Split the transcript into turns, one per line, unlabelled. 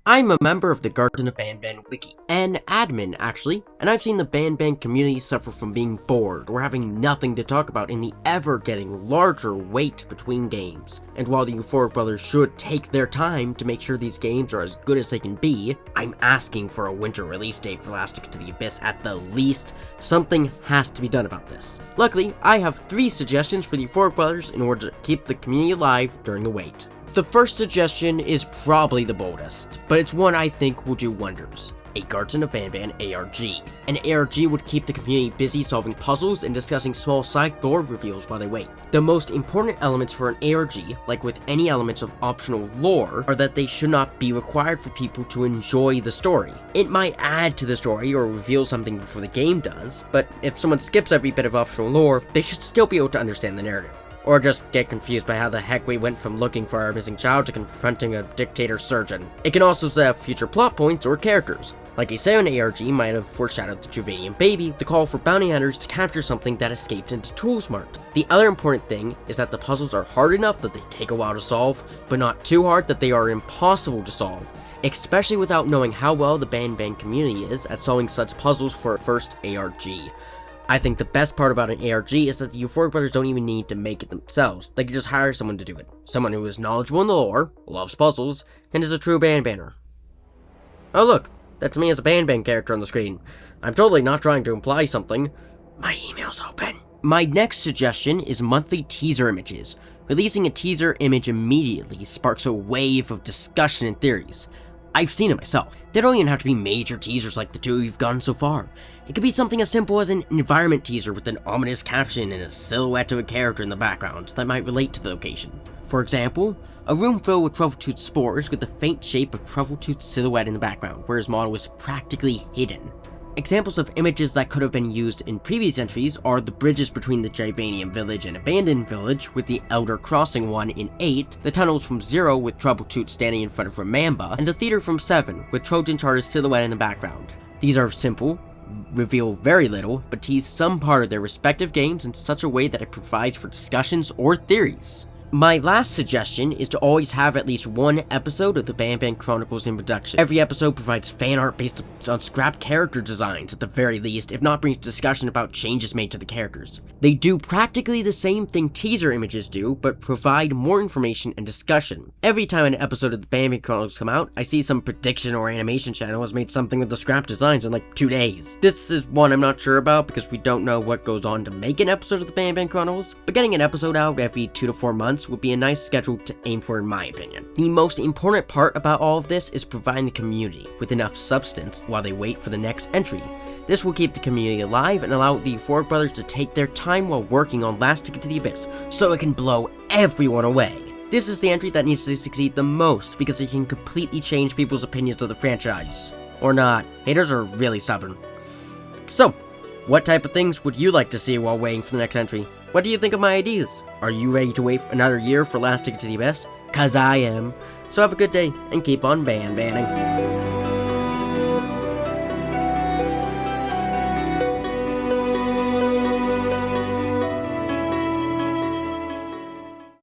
I'm a member of the Garten of Banban Wiki, an admin actually, and I've seen the Banban community suffer from being bored or having nothing to talk about in the ever getting larger wait between games. And while the Euphoric Brothers should take their time to make sure these games are as good as they can be, I'm asking for a winter release date for Last Ticket to the Abyss at the least. Something has to be done about this. Luckily, I have 3 suggestions for the Euphoric Brothers in order to keep the community alive during the wait. The first suggestion is probably the boldest, but it's one I think will do wonders. A Garten of Banban ARG. An ARG would keep the community busy solving puzzles and discussing small side lore reveals while they wait. The most important elements for an ARG, like with any elements of optional lore, are that they should not be required for people to enjoy the story. It might add to the story or reveal something before the game does, but if someone skips every bit of optional lore, they should still be able to understand the narrative. Or just get confused by how the heck we went from looking for our missing child to confronting a dictator surgeon. It can also set up future plot points or characters. Like a 7 ARG might have foreshadowed the Juvenian baby, the call for bounty hunters to capture something that escaped into Toolsmart. The other important thing is that the puzzles are hard enough that they take a while to solve, but not too hard that they are impossible to solve, especially without knowing how well the Banban community is at solving such puzzles for a first ARG. I think the best part about an ARG is that the Euphoric Brothers don't even need to make it themselves. They can just hire someone to do it. Someone who is knowledgeable in the lore, loves puzzles, and is a true Banbanner. Oh look, that's me as a Banban character on the screen. I'm totally not trying to imply something. My email's open. My next suggestion is monthly teaser images. Releasing a teaser image immediately sparks a wave of discussion and theories. I've seen it myself. They don't even have to be major teasers like the 2 you've gotten so far. It could be something as simple as an environment teaser with an ominous caption and a silhouette of a character in the background that might relate to the location. For example, a room filled with Truffletooth spores with the faint shape of Truffletooth's silhouette in the background, where his model was practically hidden. Examples of images that could have been used in previous entries are the bridges between the Givanian village and Abandoned village with the Elder Crossing one in 8, the tunnels from 0 with Truffletooth standing in front of Remamba, and the theater from 7 with Trojan Charter's silhouette in the background. These are simple, reveal very little, but tease some part of their respective games in such a way that it provides for discussions or theories. My last suggestion is to always have at least one episode of the Banban Chronicles in production. Every episode provides fan art based on scrap character designs at the very least, if not brings discussion about changes made to the characters. They do practically the same thing teaser images do, but provide more information and discussion. Every time an episode of the Banban Chronicles come out, I see some prediction or animation channel has made something with the scrap designs in like 2 days. This is one I'm not sure about because we don't know what goes on to make an episode of the Banban Chronicles, but getting an episode out every 2 to 4 months would be a nice schedule to aim for in my opinion. The most important part about all of this is providing the community with enough substance while they wait for the next entry. This will keep the community alive and allow the Euphoric Brothers to take their time while working on Last Ticket to the Abyss, so it can blow everyone away. This is the entry that needs to succeed the most because it can completely change people's opinions of the franchise. Or not. Haters are really stubborn. So, what type of things would you like to see while waiting for the next entry? What do you think of my ideas? Are you ready to wait for another year for Last Ticket to the Abyss? 'Cause I am. So have a good day, and keep on banning.